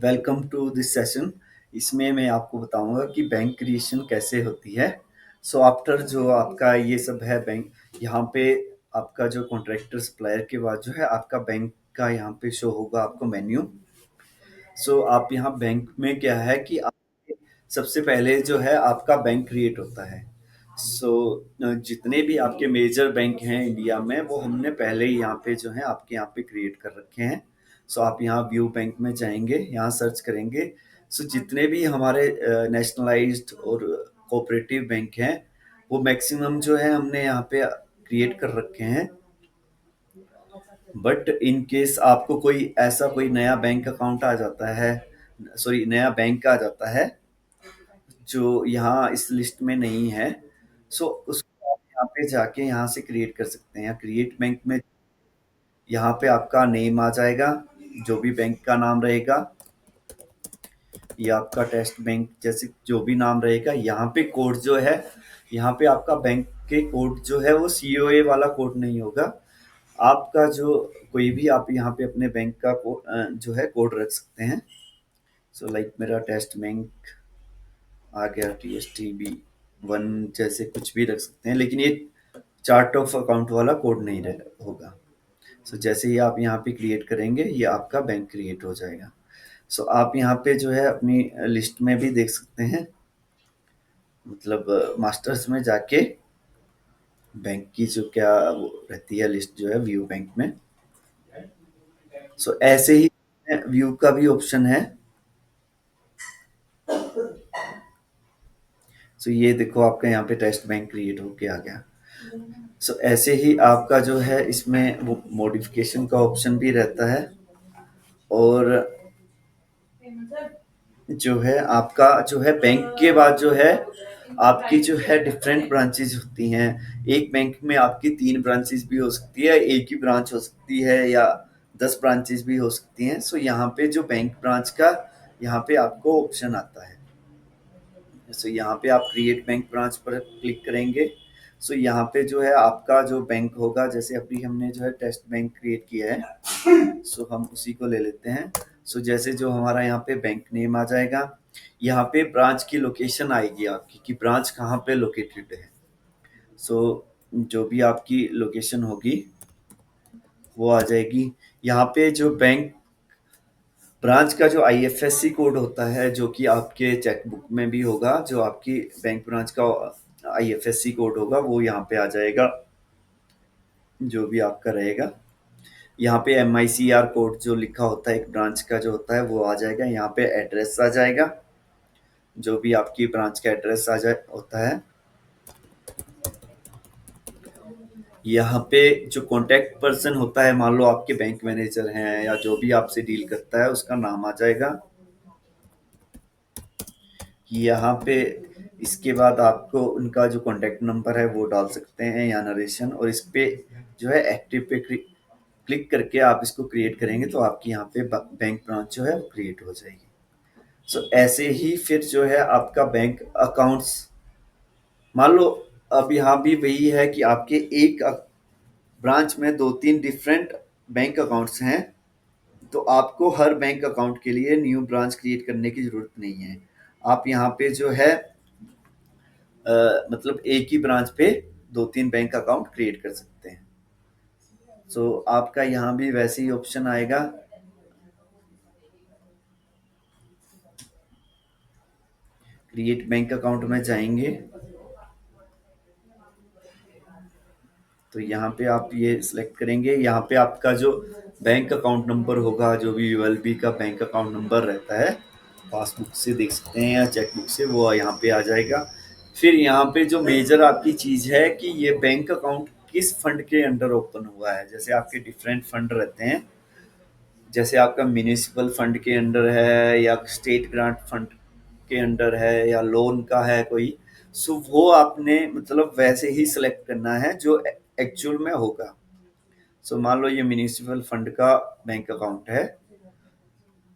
Welcome to this session. इसमें मैं आपको बताऊंगा कि बैंक क्रिएशन कैसे होती है। सो आफ्टर जो आपका ये सब है बैंक, यहाँ पे आपका जो कॉन्ट्रैक्टर सप्लायर के बाद जो है आपका बैंक का यहाँ पे शो होगा आपको मेन्यू। सो आप यहाँ बैंक में क्या है कि सबसे पहले जो है आपका बैंक क्रिएट होता है। सो जितने भी आपके मेजर बैंक हैं इंडिया में वो हमने पहले ही यहाँ पे जो है आपके यहाँ पे क्रिएट कर रखे हैं। सो आप यहाँ व्यू बैंक में जाएंगे, यहाँ सर्च करेंगे। सो जितने भी हमारे नेशनलाइज्ड और कोऑपरेटिव बैंक हैं वो मैक्सिमम जो है हमने यहाँ पे क्रिएट कर रखे हैं। बट इन केस आपको कोई ऐसा कोई नया बैंक अकाउंट आ जाता है, सॉरी नया बैंक आ जाता है जो यहाँ इस लिस्ट में नहीं है, सो उसको आप यहाँ पे जाके यहाँ से क्रिएट कर सकते हैं। क्रिएट बैंक में यहाँ पे आपका नेम आ जाएगा, जो भी बैंक का नाम रहेगा, या आपका टेस्ट बैंक जैसे जो भी नाम रहेगा। यहाँ पे कोड जो है, यहाँ पे आपका बैंक के कोड जो है वो सीओए वाला कोड नहीं होगा। आपका जो कोई भी आप यहाँ पे अपने बैंक का जो है कोड रख सकते हैं। सो लाइक मेरा टेस्ट बैंक आ गया, TSTB1 जैसे कुछ भी रख सकते हैं, लेकिन ये चार्ट ऑफ अकाउंट वाला कोड नहीं होगा। सो जैसे ही आप यहाँ पे क्रिएट करेंगे ये आपका बैंक क्रिएट हो जाएगा। सो आप यहाँ पे जो है अपनी लिस्ट में भी देख सकते हैं, मतलब मास्टर्स में जाके बैंक की जो क्या वो रहती है लिस्ट जो है व्यू बैंक में। सो ऐसे ही व्यू का भी ऑप्शन है। सो ये देखो आपका यहाँ पे टेस्ट बैंक क्रिएट होके आ गया। सो ऐसे ही आपका जो है इसमें वो मॉडिफिकेशन का ऑप्शन भी रहता है। और जो है आपका जो है बैंक के बाद जो है आपकी जो है डिफरेंट ब्रांचेज होती हैं। एक बैंक में आपकी 3 ब्रांचेज भी हो सकती है, एक ही ब्रांच हो सकती है, या 10 ब्रांचेज भी हो सकती हैं। सो यहाँ पे जो बैंक ब्रांच का यहाँ पे आपको ऑप्शन आता है। सो यहाँ पे आप क्रिएट बैंक ब्रांच पर क्लिक करेंगे। सो यहाँ पे जो है आपका जो बैंक होगा, जैसे अभी हमने जो है टेस्ट बैंक क्रिएट किया है, सो हम उसी को ले लेते हैं। सो जैसे जो हमारा यहाँ पे बैंक नेम आ जाएगा, यहाँ पे ब्रांच की लोकेशन आएगी आपकी कि ब्रांच कहाँ पे लोकेटेड है। सो जो भी आपकी लोकेशन होगी वो आ जाएगी। यहाँ पे जो बैंक ब्रांच का जो आईएफएससी कोड होता है, जो कि आपके चेकबुक में भी होगा, जो आपकी बैंक ब्रांच का आईएफएससी कोड होगा वो यहाँ पे आ जाएगा, जो भी आपका रहेगा। यहाँ पे MICR कोड जो लिखा होता है एक ब्रांच का जो होता है वो आ जाएगा। यहाँ पे एड्रेस आ जाएगा, जो भी आपकी ब्रांच का एड्रेस आ जाए होता है। यहाँ पे जो कॉन्टैक्ट पर्सन होता है, मान लो आपके बैंक मैनेजर हैं या जो भी आपसे डील करता है, उसका नाम आ जाएगा यहाँ पे। इसके बाद आपको उनका जो कॉन्टैक्ट नंबर है वो डाल सकते हैं या नरेशन, और इस पे जो है एक्टिव पे क्लिक करके आप इसको क्रिएट करेंगे तो आपकी यहाँ पे बैंक ब्रांच जो है वो क्रिएट हो जाएगी। सो ऐसे ही फिर जो है आपका बैंक अकाउंट्स, मान लो अब यहाँ भी वही है कि आपके एक ब्रांच में 2-3 डिफरेंट बैंक अकाउंट्स हैं, तो आपको हर बैंक अकाउंट के लिए न्यू ब्रांच क्रिएट करने की ज़रूरत नहीं है। आप यहाँ पे जो है मतलब एक ही ब्रांच पे 2-3 बैंक अकाउंट क्रिएट कर सकते हैं। सो आपका यहाँ भी वैसे ही ऑप्शन आएगा। क्रिएट बैंक अकाउंट में जाएंगे तो यहाँ पे आप ये सिलेक्ट करेंगे। यहाँ पे आपका जो बैंक अकाउंट नंबर होगा, जो भी यूएलबी का बैंक अकाउंट नंबर रहता है, पासबुक से देख सकते हैं या चेकबुक से, वो यहाँ पे आ जाएगा। फिर यहाँ पे जो मेजर आपकी चीज़ है कि ये बैंक अकाउंट किस फंड के अंडर ओपन हुआ है। जैसे आपके डिफरेंट फंड रहते हैं, जैसे आपका म्यूनिसिपल फंड के अंडर है या स्टेट ग्रांट फंड के अंडर है या लोन का है कोई, सो वो आपने मतलब वैसे ही सिलेक्ट करना है जो एक्चुअल में होगा। सो मान लो ये म्यूनिसिपल फंड का बैंक अकाउंट है,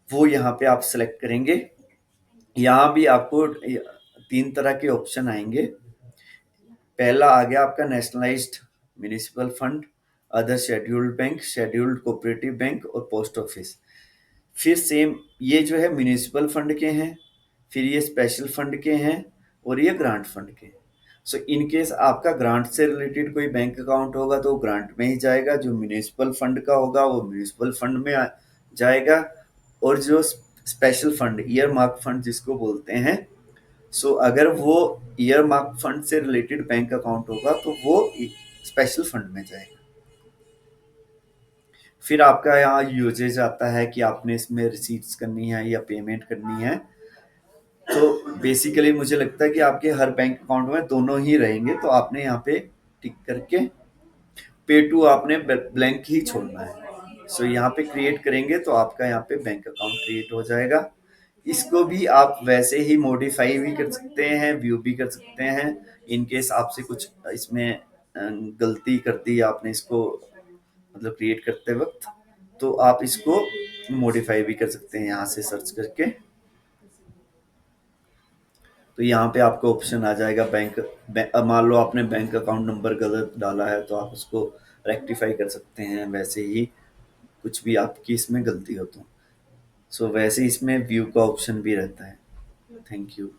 वो यहाँ पे आप सिलेक्ट करेंगे। यहाँ भी आपको 3 तरह के ऑप्शन आएंगे। पहला आ गया आपका nationalised municipal fund, other scheduled bank, scheduled cooperative bank और पोस्ट ऑफिस। फिर सेम ये जो है म्युनिसिपल फंड के हैं, फिर ये स्पेशल फंड के हैं और ये ग्रांट फंड के हैं। सो इन केस आपका ग्रांट से रिलेटेड कोई बैंक अकाउंट होगा तो ग्रांट में ही जाएगा, जो म्युनिसिपल फंड का होगा वो म्युनिसिपल फंड में जाएगा, और जो special fund year mark fund जिसको बोलते हैं, सो अगर वो ईयर मार्क फंड से रिलेटेड बैंक अकाउंट होगा तो वो स्पेशल फंड में जाएगा। फिर आपका यहाँ यूजेज आता है कि आपने इसमें रिसीट्स करनी है या पेमेंट करनी है। तो बेसिकली मुझे लगता है कि आपके हर बैंक अकाउंट में दोनों ही रहेंगे, तो आपने यहाँ पे टिक करके पे टू आपने ब्लैंक ही छोड़ना है। सो यहाँ पे क्रिएट करेंगे तो आपका यहाँ पे बैंक अकाउंट क्रिएट हो जाएगा। इसको भी आप वैसे ही मॉडिफाई भी कर सकते हैं, व्यू भी कर सकते हैं। इन केस आपसे कुछ इसमें गलती कर दी आपने इसको, मतलब क्रिएट करते वक्त, तो आप इसको मॉडिफाई भी कर सकते हैं यहाँ से सर्च करके। तो यहाँ पे आपको ऑप्शन आ जाएगा मान लो आपने बैंक अकाउंट नंबर गलत डाला है तो आप उसको रेक्टिफाई कर सकते हैं, वैसे ही कुछ भी आपकी इसमें गलती हो तो। सो वैसे ही इसमें व्यू का ऑप्शन भी रहता है। Thank you.